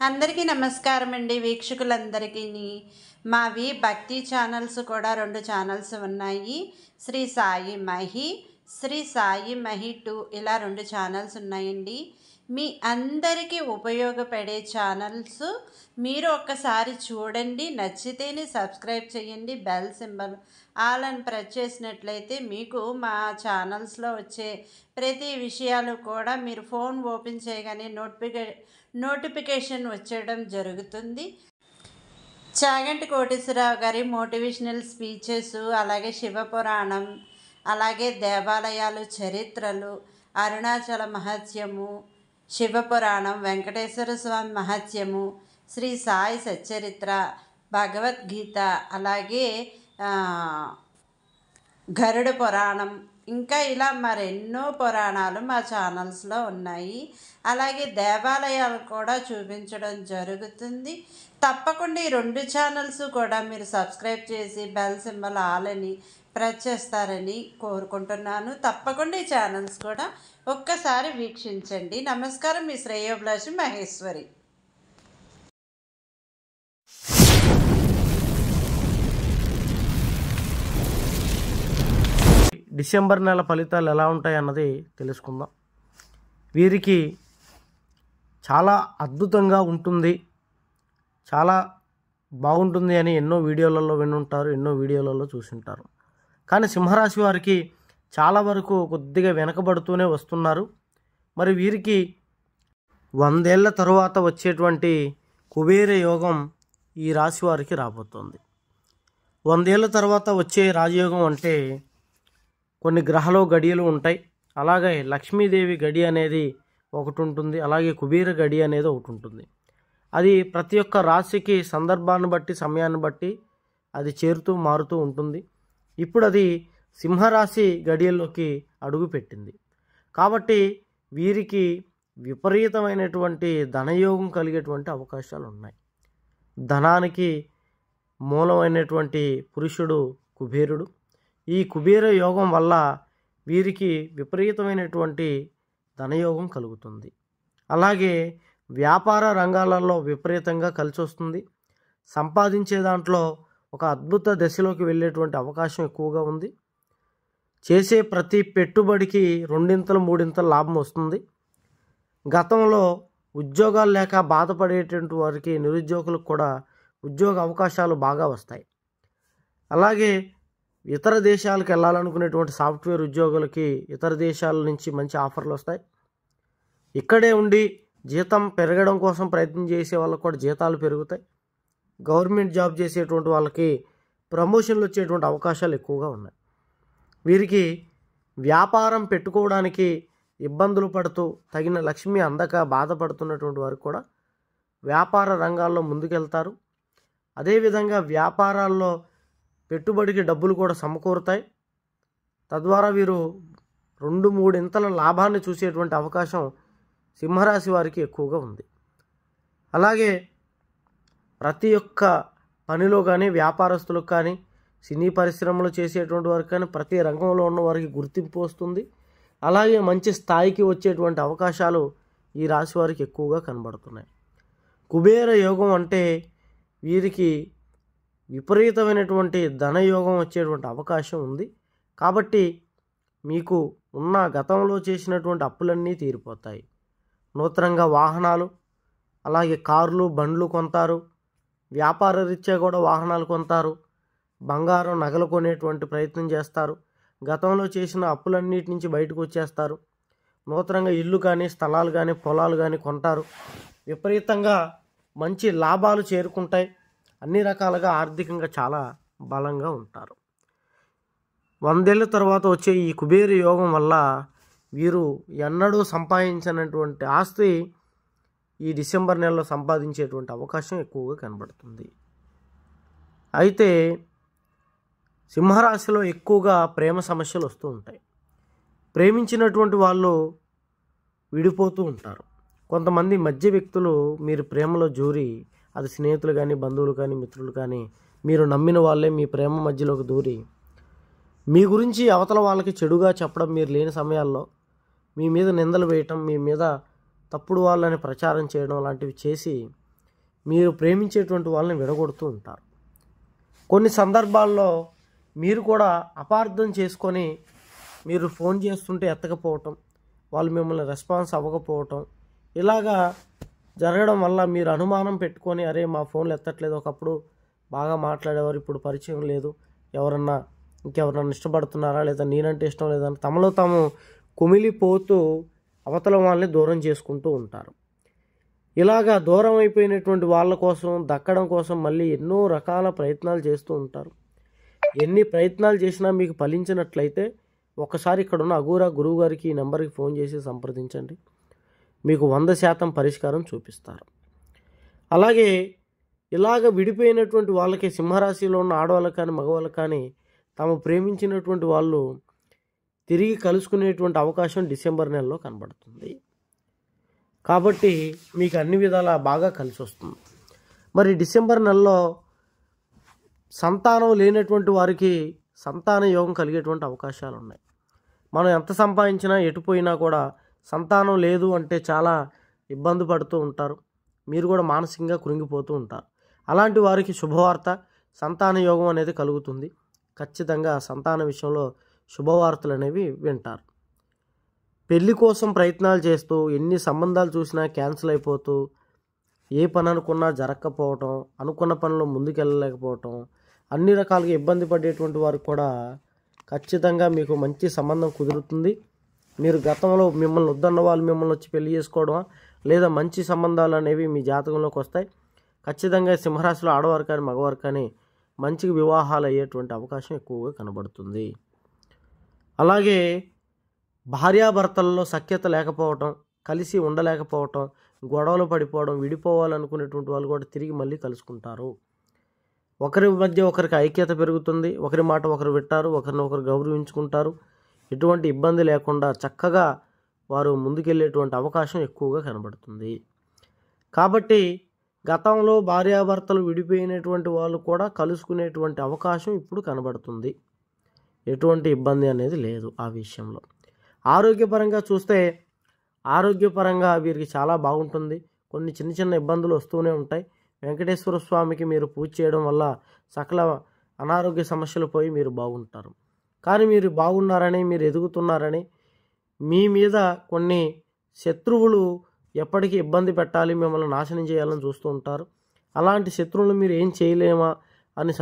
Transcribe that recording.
అందరికీ నమస్కారం అండి. వీక్షకులందరికీ మావి భక్తి ఛానల్స్ కూడా 2 ఛానల్స్ ఉన్నాయి. శ్రీ సాయి మహి, శ్రీ సాయి మహి 2 ఇలా 2 ఛానల్స్ ఉన్నాయండి. మీ అందరికీ ఉపయోగపడే ఛానల్స్. మీరు ఒక్కసారి చూడండి, నచ్చితేనే సబ్స్క్రైబ్ చేయండి. బెల్ సింబల్ ఆల్ అని ప్రెస్ చేసినట్లయితే మీకు మా ఛానల్స్లో వచ్చే ప్రతి విషయాలు కూడా మీరు ఫోన్ ఓపెన్ చేయగానే నోటిఫికేషన్ వచ్చేయడం జరుగుతుంది. చాగంటి కోటేశ్వరరావు గారి మోటివేషనల్ స్పీచెస్, అలాగే శివపురాణం, అలాగే దేవాలయాలు చరిత్రలు, అరుణాచల మహత్యము, శివపురాణం, వెంకటేశ్వర స్వామి మహత్యము, శ్రీ సాయి సచ్చరిత్ర, భగవద్గీత, అలాగే గరుడ పురాణం, ఇంకా ఇలా మరెన్నో పురాణాలు మా ఛానల్స్లో ఉన్నాయి. అలాగే దేవాలయాలు కూడా చూపించడం జరుగుతుంది. తప్పకుండా ఈ 2 ఛానల్స్ కూడా మీరు సబ్స్క్రైబ్ చేసి బెల్ సింబల్ ఆల్ అని ప్రెస్ చేస్తారని కోరుకుంటున్నాను. తప్పకుండా ఈ ఛానల్స్ కూడా ఒక్కసారి వీక్షించండి. నమస్కారం. మీ శ్రేయోభిలాషి మహేశ్వరి. డిసెంబర్ నెల ఫలితాలు ఎలా ఉంటాయి అన్నది తెలుసుకుందాం. వీరికి చాలా అద్భుతంగా ఉంటుంది, చాలా బాగుంటుంది అని ఎన్నో వీడియోలలో వినుంటారు, ఎన్నో వీడియోలలో చూసుంటారు. కానీ సింహరాశి వారికి చాలా వరకు కొద్దిగా వెనకబడుతూనే వస్తున్నారు. మరి వీరికి 100 ఏళ్ల తరువాత వచ్చేటువంటి కుబేర యోగం ఈ రాశి వారికి రాబోతోంది. 100 ఏళ్ల తర్వాత వచ్చే రాజయోగం అంటే కొన్ని గ్రహాలు గడియలు ఉంటాయి. అలాగే లక్ష్మీదేవి గడి అనేది ఒకటి ఉంటుంది, అలాగే కుబేర గడి అనేది ఒకటి ఉంటుంది. అది ప్రతి ఒక్క రాశికి సందర్భాన్ని బట్టి, సమయాన్ని బట్టి అది చేరుతూ మారుతూ ఉంటుంది. ఇప్పుడు అది సింహరాశి గడియల్లోకి అడుగుపెట్టింది. కాబట్టి వీరికి విపరీతమైనటువంటి ధనయోగం కలిగేటువంటి అవకాశాలు ఉన్నాయి. ధనానికి మూలమైనటువంటి పురుషుడు కుబేరుడు. ఈ కుబేర యోగం వల్ల వీరికి విపరీతమైనటువంటి ధనయోగం కలుగుతుంది. అలాగే వ్యాపార రంగాలలో విపరీతంగా కలిసి వస్తుంది. సంపాదించే దాంట్లో ఒక అద్భుత దశలోకి వెళ్ళేటువంటి అవకాశం ఎక్కువగా ఉంది. చేసే ప్రతి పెట్టుబడికి 2 3 లాభం వస్తుంది. గతంలో ఉద్యోగాలు లేక బాధపడేటువంటి వారికి, నిరుద్యోగులకు కూడా ఉద్యోగ అవకాశాలు బాగా వస్తాయి. అలాగే ఇతర దేశాలకు వెళ్ళాలనుకునేటువంటి సాఫ్ట్వేర్ ఉద్యోగులకి ఇతర దేశాల నుంచి మంచి ఆఫర్లు వస్తాయి. ఇక్కడే ఉండి జీతం పెరగడం కోసం ప్రయత్నం చేసే వాళ్ళకు కూడా జీతాలు పెరుగుతాయి. గవర్నమెంట్ జాబ్ చేసేటువంటి వాళ్ళకి ప్రమోషన్లు వచ్చేటువంటి అవకాశాలు ఎక్కువగా ఉన్నాయి. వీరికి వ్యాపారం పెట్టుకోవడానికి ఇబ్బందులు పడుతూ తగిన లక్ష్మి అందక బాధపడుతున్నటువంటి వారు కూడా వ్యాపార రంగాల్లో ముందుకెళ్తారు. అదేవిధంగా వ్యాపారాల్లో పెట్టుబడికి డబ్బులు కూడా సమకూరుతాయి. తద్వారా వీరు 2 3 లాభాన్ని చూసేటువంటి అవకాశం సింహరాశి వారికి ఎక్కువగా ఉంది. అలాగే ప్రతి ఒక్క పనిలో కానీ, వ్యాపారస్తులకు కానీ, సినీ పరిశ్రమలు చేసేటువంటి వారికి కానీ, ప్రతి రంగంలో ఉన్న వారికి గుర్తింపు వస్తుంది. అలాగే మంచి స్థాయికి వచ్చేటువంటి అవకాశాలు ఈ రాశి వారికి ఎక్కువగా కనబడుతున్నాయి. కుబేర యోగం అంటే వీరికి విపరీతమైనటువంటి ధనయోగం వచ్చేటువంటి అవకాశం ఉంది. కాబట్టి మీకు ఉన్న గతంలో చేసినటువంటి అప్పులన్నీ తీరిపోతాయి. నూతనంగా వాహనాలు, అలాగే కార్లు, బండ్లు కొంటారు. వ్యాపార రీత్యా కూడా వాహనాలు కొంటారు. బంగారం, నగలు కొనేటువంటి ప్రయత్నం చేస్తారు. గతంలో చేసిన అప్పులన్నిటి నుంచి బయటకు వచ్చేస్తారు. నూతనంగా ఇల్లు కానీ, స్థలాలు కానీ, పొలాలు కానీ కొంటారు. విపరీతంగా మంచి లాభాలు చేరుకుంటాయి. అన్ని రకాలుగా ఆర్థికంగా చాలా బలంగా ఉంటారు. 100 ఏళ్ల తర్వాత వచ్చే ఈ కుబేర యోగం వల్ల వీరు ఎన్నడూ సంపాదించినటువంటి ఆస్తి ఈ డిసెంబర్ నెలలో సంపాదించేటువంటి అవకాశం ఎక్కువగా కనబడుతుంది. అయితే సింహరాశిలో ఎక్కువగా ప్రేమ సమస్యలు వస్తూ ఉంటాయి. ప్రేమించినటువంటి వాళ్ళు విడిపోతూ ఉంటారు. కొంతమంది మధ్య వ్యక్తులు మీరు ప్రేమలో జూరి, అది స్నేహితులు కానీ, బంధువులు కానీ, మిత్రులు కానీ, మీరు నమ్మిన వాళ్ళే మీ ప్రేమ మధ్యలోకి దూరి మీ గురించి అవతల వాళ్ళకి చెడుగా చెప్పడం, మీరు లేని సమయాల్లో మీ మీద నిందలు వేయటం, మీ మీద తప్పుడు వాళ్ళని ప్రచారం చేయడం లాంటివి చేసి మీరు ప్రేమించేటువంటి వాళ్ళని విడగొడుతూ ఉంటారు. కొన్ని సందర్భాల్లో మీరు కూడా అపార్థం చేసుకొని మీరు ఫోన్ చేస్తుంటే ఎత్తకపోవటం, వాళ్ళు మిమ్మల్ని రెస్పాన్స్ అవ్వకపోవటం, ఇలాగా జరగడం వల్ల మీరు అనుమానం పెట్టుకొని అరే మా ఫోన్లు ఎత్తట్లేదు, ఒకప్పుడు బాగా మాట్లాడేవారు, ఇప్పుడు పరిచయం లేదు, ఇంకెవరన్నా ఇష్టపడుతున్నారా లేదా నేనంటే ఇష్టం లేదని తమలో తాము కుమిలిపోతూ అవతల వాళ్ళని దూరం చేసుకుంటూ ఉంటారు. ఇలాగా దూరం అయిపోయినటువంటి వాళ్ళ కోసం దక్కడం కోసం మళ్ళీ ఎన్నో రకాల ప్రయత్నాలు చేస్తూ ఉంటారు. ఎన్ని ప్రయత్నాలు చేసినా మీకు ఫలించినట్లయితే ఒకసారి ఇక్కడ ఉన్న అఘోరా గురువు గారికి ఈ నెంబర్కి ఫోన్ చేసి సంప్రదించండి. మీకు 100% పరిష్కారం చూపిస్తారు. అలాగే ఇలాగ విడిపోయినటువంటి వాళ్ళకి సింహరాశిలో ఉన్న ఆడవాళ్ళకి కానీ మగవాళ్ళకి కానీ తాము ప్రేమించినటువంటి వాళ్ళు తిరిగి కలుసుకునేటువంటి అవకాశం డిసెంబర్ నెలలో కనబడుతుంది. కాబట్టి మీకు అన్ని విధాలా బాగా కలిసి వస్తుంది. మరి డిసెంబర్ నెలలో సంతానం లేనటువంటి వారికి సంతాన యోగం కలిగేటువంటి అవకాశాలు ఉన్నాయి. మనం ఎంత సంపాదించినా ఎటుపోయినా కూడా సంతానం లేదు అంటే చాలా ఇబ్బంది పడుతూ ఉంటారు. మీరు కూడా మానసికంగా కృంగిపోతూ ఉంటారు. అలాంటి వారికి శుభవార్త, సంతాన యోగం అనేది కలుగుతుంది. ఖచ్చితంగా సంతాన విషయంలో శుభవార్తలు అనేవి వింటారు. పెళ్లి కోసం ప్రయత్నాలు చేస్తూ ఎన్ని సంబంధాలు చూసినా క్యాన్సిల్ అయిపోతూ, ఏ పని అనుకున్నా జరగకపోవటం, అనుకున్న పనిలో ముందుకెళ్ళలేకపోవటం, అన్ని రకాలుగా ఇబ్బంది పడేటువంటి వారికి కూడా ఖచ్చితంగా మీకు మంచి సంబంధం కుదురుతుంది. మీరు గతంలో మిమ్మల్ని వద్దన్న వాళ్ళు మిమ్మల్ని వచ్చి పెళ్లి చేసుకోవడం లేదా మంచి సంబంధాలు అనేవి మీ జాతకంలోకి వస్తాయి. ఖచ్చితంగా సింహరాశిలో ఆడవారు కానీ మగవారు కానీ మంచి వివాహాలు అయ్యేటువంటి అవకాశం ఎక్కువగా కనబడుతుంది. అలాగే భార్యాభర్తల్లో సఖ్యత లేకపోవటం, కలిసి ఉండలేకపోవటం, గొడవలు పడిపోవడం, విడిపోవాలనుకునేటువంటి వాళ్ళు కూడా తిరిగి మళ్ళీ కలుసుకుంటారు. ఒకరి మధ్య ఒకరికి ఐక్యత పెరుగుతుంది. ఒకరి మాట ఒకరు వింటారు, ఒకరినొకరు గౌరవించుకుంటారు. ఎటువంటి ఇబ్బంది లేకుండా చక్కగా వారు ముందుకెళ్ళేటువంటి అవకాశం ఎక్కువగా కనబడుతుంది. కాబట్టి గతంలో భార్యాభర్తలు విడిపోయినటువంటి వాళ్ళు కూడా కలుసుకునేటువంటి అవకాశం ఇప్పుడు కనబడుతుంది. ఎటువంటి ఇబ్బంది అనేది లేదు ఆ విషయంలో. ఆరోగ్యపరంగా చూస్తే ఆరోగ్యపరంగా వీరికి చాలా బాగుంటుంది. కొన్ని చిన్న చిన్న ఇబ్బందులు వస్తూనే ఉంటాయి. వెంకటేశ్వర స్వామికి మీరు పూజ చేయడం వల్ల సకల అనారోగ్య సమస్యలు పోయి మీరు బాగుంటారు. కానీ మీరు బాగున్నారని, మీరు ఎదుగుతున్నారని మీ మీద కొన్ని శత్రువులు ఎప్పటికీ ఇబ్బంది పెట్టాలి, మిమ్మల్ని నాశనం చేయాలని చూస్తూ ఉంటారు. అలాంటి శత్రువులు మీరు ఏం చేయలేమా అని